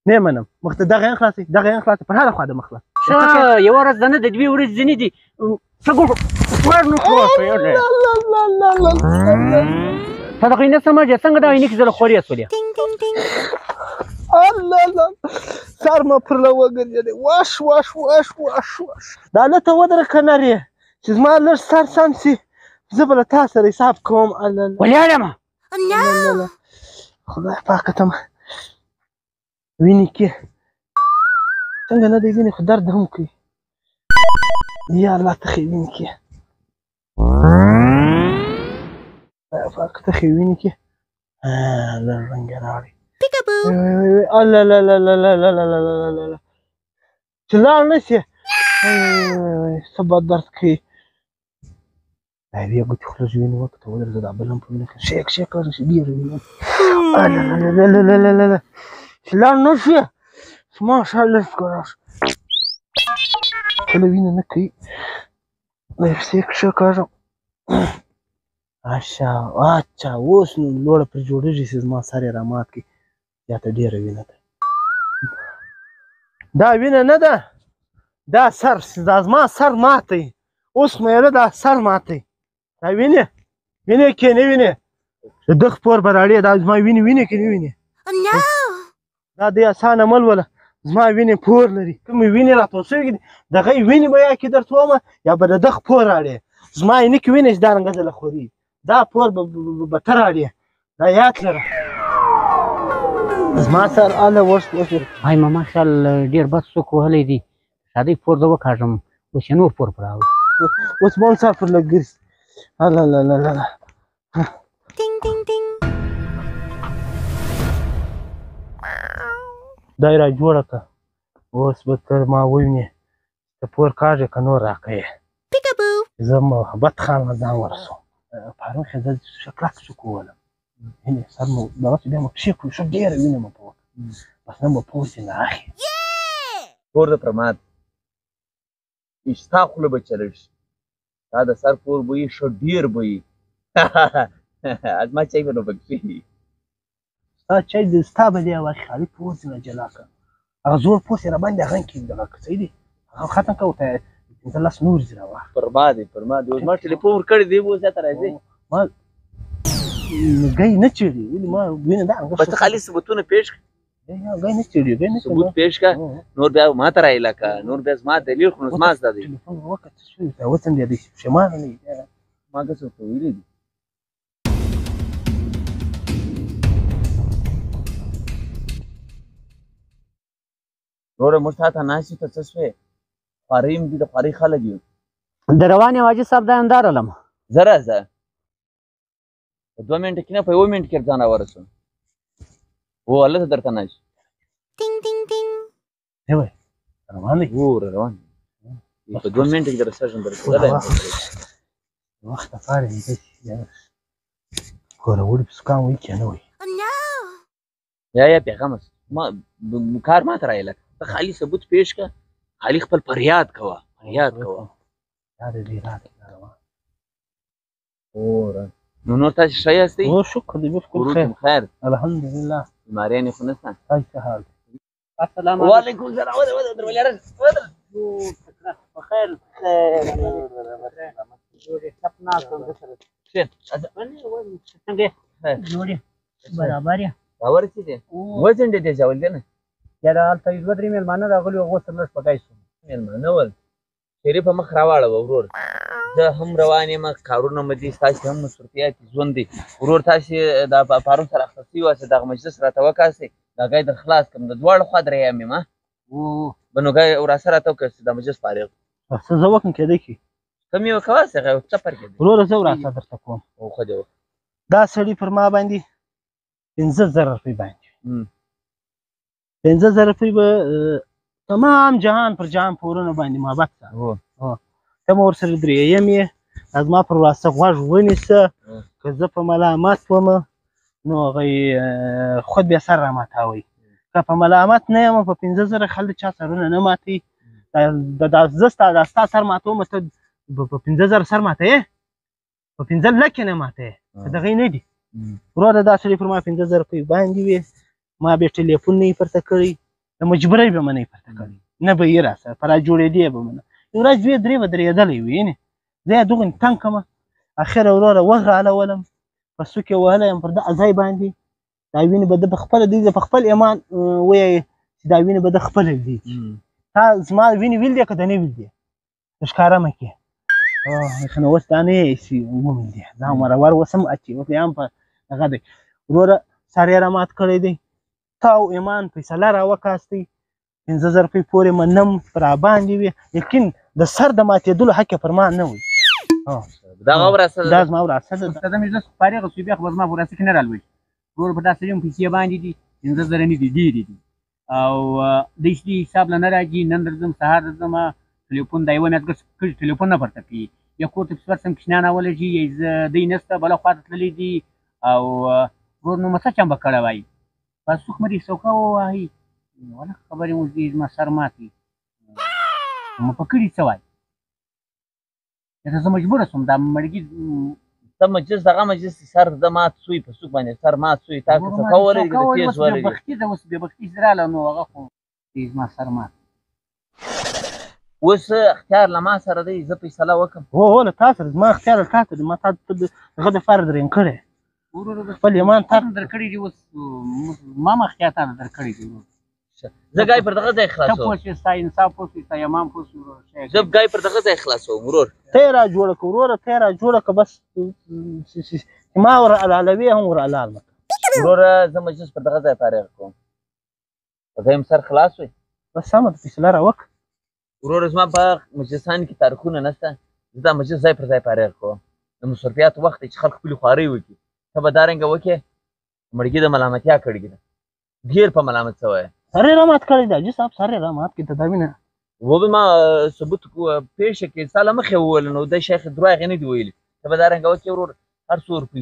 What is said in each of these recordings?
نه منم مخ ته دغه خلاصي دغه خلاصي په هر خوا د مخله یو ورځ نه د دوی ورځ ځنې دي څنګه ورنو صدقې نه سمجه څنګه دا عینکې زله خورې سولې الله الله سر ما پر له وګرځېدی واش واش واش واش واش دا هلته ودره که نرې چې زما لږ سر سم سي زه به له تا سره حساب کوم الله ولاړمه خدای پاکه ته وینې کې څنګه نه دی وینې خو درد هم کوي یا الله ته ښې وینې کې خدای پاکه ته ښې وینې کې لږ رنګ یې راوړي الله لا لا لا لا لا لا لا لا لا چې لاړ نه شي څه بد درد کوي دا یوې ګوتې خوله وینې وکړه ته ودرېږه دا بل هم په وینه کې شیک شیک راشي ډېره وینه چې لاړ نه شي زما شا لږ راشه کله وینه نه کوي لږ سیک شیک راشه اچھا اوس نو لوړه پرې جوړېږي چې زما سر یې رامات کړي یا ته ډېره وینه ده دا وینه نه ده دا سر دا زما سر ماتی اوس مېله دا سر ماتی دا وینې وینې کې نه وینې د ده خپور به راړې دا زما وینې کې نه وینې دا دې اسانه مه لوله زما وینې پور لري کومې وینې راته شوي دي د هغې وینې به یا کې درته ومه یا به د ده خپور راړې زما عینکې وینې چې دا رنګه ځله خوري دا پور به ته راړې دا یاد لره زما سر اله اوس وای ماما خیال ډېر بد څوک وهلی دي شادۍ پور زه وکاږم اوس یې نور پور په راوړي اوس به هم سر پر لږ ګرځي الله الله الله الله دا یې را جوړه کړه اوس به ته ما ووینې ته پور کاږې که نور راکوې زه محبت خان له ځان ورسوم پرون ښې زه ښه کلک څوک وولم هینې سر مو دغسې بیا مو پښې کړو ښه ډېره وینه مو په وکړه بس نن به پوسې نه اخلي پور د پرماد ستا خوله به چلړ شي دا د سر پور به یې ښه ډېر به یې زما چای به نو پکې ستا چای د ستا به دی واخې خالي پوسې نه جلا کړه هغه زوړ پوس یې راباندې هغه کې دغه که صحیح دی هغه ختم کړه ورته پنځه لس نور ځي راواخله پرماد اوس ما ټلیفون ورکړی دی اوس ته راځې ما ګی نه چېړي ولې ما وینه دا بس خالي ثبوتونه پیش کړه ګی نه چېړي ګی نه ثبوت پیش کړه نور بیا ما ته رایله کړه نور بیا زما دلیل خو نو زما زده دی ټلیفون وکړه څه شوي ته وڅنډېدی پښېمانه نه یې ما که څه ورته ویلي دي وروره موږ تا ته ناست یو ته څه شوې خوارۍ هم دي د خوارۍ خلک یو د روانې واجد صاحب دا انداره لم زه راځه په 2 منټه کې نه په 1 منټ کې ځان راورسوم هو هلته درته ناست دی وایي روان دی روان په 2 منټه کې درسېږم درته وخت لپاره یې ګوره وړي په سکان وایي که نه وایي یا پیغام ما کار ما ته رایله ته خالي ثبوت پیش کړه خالي خپل فریاد کوه دا د دې راته روان نو نور تاسو ښه یاستئ شکر دی بالکل خیر الحمدلله بیماریانې خو نشته تاسو څه حال السلام وعلیکم السلام بخیر برابر یې راورسېدې وځنډېدې جول دی نه یاره هلته یو 2 3 مېلمانه راغلي وو هغو سره لږ پګی شوم مېلمانه ول شریفه مخ راواړوه ورور زه هم روان یم کارونه مې دي ستاسې هم مصروفیات ژوند دی ورور تاسې دا پرون سره اخته شوي واسې دغه مجلس راته وکاستئ دا ګای در خلاص کړم د دواړو خوا درېیم یم به نو ګای وراسه راته وکړه چې دا مجلس فارغ څه زه وکړم کېدی شي کم یې وکوه هغه چپر کېدی وروره زه وراسه درته کوم خو دې وکړه دا سړي پر ما باندې 15,000 روپۍ باندې 15,000 روپۍ به تمام جهان پر جهان پورونه باندې محبت سره ته مو ورسره درېیم یې زما پر واسطه غوږ ونیسه که زه په ملامت ومه نو هغه خود بیا سر راماتوئ که په ملامت نه یم په 15,000 خلک چا سرونه نه ماتوي زه ستا سر ماتوم ته په 15,000 سر ماتوې په 15 لکې نه ماتوې که دغې نه دي وروره دا سړي پر ما 15,000 روپۍ باندې وې ما بیا ټلیفون نه یې پرته کړی د مجبورۍ به منې پرته کړی نه به یې راسره په راجوړېدې به منه یو ورځ دوې درې به درېدلی وي یعنې زه یې دغونې تنګ کړمه اخره وروره وغالولم په سوک یې وهلی یم پر دغه ځای باندې دا وینې به ده په خپله دوی په خپل ایمان ویایې چې دا وینې به ده خپله ویلي تا زما وینې ویل دی که د نه ویل دی ښکاره مه کړې کنه اوس دا نه یې چې وویل دی دا مرور اوس هم اچي اوس یا هم په هغه دی وروره سر یې رامات کړی دی تا او ایمان فیصله راوکاستی 5000 روپۍ پورې منم را باندې وي لیکن د سر د ماتېدلو حق یې پر ما نه وي دغه ورسره دا زما وراسه ده استاده مجلس فارغ شو بیا خو به زما په وراسه کې نه رالوي ورور په داسې یم پیسې باندې دي 15000 نه دي ډېرې دي او د هېڅ حساب نه نه راځي نن درځم سهار درځم ټلیفون دا یوه میاشت کړي ټلیفون نه ورته کوي یا کور ته پس ورسم کشنیان راولېږي یا دی نسته بله خوا ته تللی دي او ورور نو مڅه چمبه کړی وایي بس څوک مې دې څوکه ووهي ولا خبرې اوس دې زما سر ماتې ما په کړي څه وایي ته زه مجبوره شوم دا مړګي ته مجلس دغه مجلس سر د مات سوی په څوک باندې سر مات سوی تا که څه کولی د تیز ولري بېبختي ده اوس بېبختي چې راغله نو هغه خو زما سر مات اوس اختیار له ما سره دی زه فیصله وکړم هو له تا سره زما اختیار له تا سره ما تا هغه دپاره درېیم کړی خپل ایمان تا درکړي دي اوس ما هم اختیار تا درکړي دي زه ګای پر دغه ځای ته خلاصوم پوه شې ستا انصاف پوه شې ستا امام پوه شو زه ګای پر دغه ځای خلاصوم ورور ته یې را جوړه کړه وروره ته یې را جوړه کړه بس چې ما ور حلالوي هم ور حلال مه وروره زه مجلس پر دغه ځای فارغ کوم په دویم سر خلاص وي بس سمه ده فیصله راوکړه وروره زما په مجلسانو کې تاریخونه نشته زه دا مجلس ځای پر ځای فارغ کوم د مصرفیاتو وخت دی چې خلک خپلې خوارۍ وکړي ته به دارنګه وکړې مړګي د ملامتیا کړي ده ډېر په ملامت شوی سر یې رامات کړی دی حاجي صاحب سر یې رامات کړي ته دا وینه وبه ما ثبوت پیښه کې ستا له مخې وویل نو د شیخ دروغ نه دي ویلي ته به دارنګه وکړې ورور هر څو روپۍ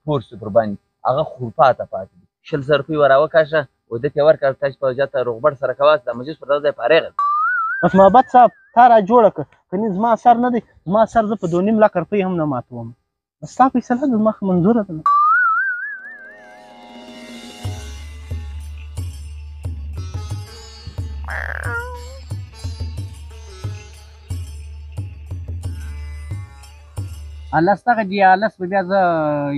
پور شو پر باندې هغه خو پاته پاتې دي 100 روپۍ ور راوکاشه ودې ته یې ورکړه تاسو په وجه ته روغبړ سره کوه دا مجلس پر دغه ځای فارغ بس محبت صاحب تا را جوړه کړه کني زما سر نه دی زما سر زه په 2.5 لک روپۍ هم نه ماتوم بس ستا فیصله ده زما منظوره ده الله ستغه دی الله به بیا زه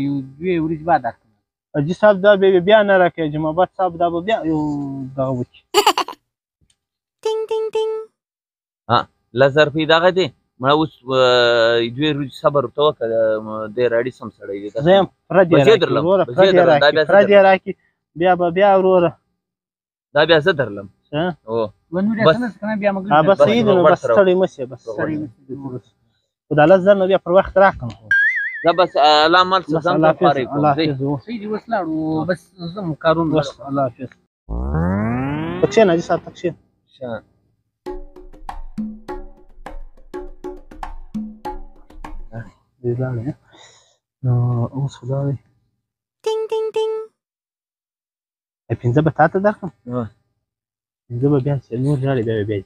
یو دوې ورځې بعد درکړم حاجي صاحب دا بیا نه راکوي حاجي محبت صاحب دا به بیا یو دغه وکړي لس روپۍ دغه دی مړه اوس 2 ورځې صبر ورته وکړه دی راډي سم سړی دی زه یم پردې راکړي بیا به بیا وروره دا بیا زه درلم بس صحیح دی نو بس ستړی مه سې بس خو دا 10,000 نه بیا پر وخت راکړم زه بس الله مال څه ځان ته پارې کوم صحیح دی اوس لاړو بس زه هم کارونه بس الله حافظ ته کښېنه حاجي صاحب ته کښېنه دی لاړې نو اوس خو دا دی 15 به تا ته درکړم 15 به بیا چې نور لاړې بیا به بیا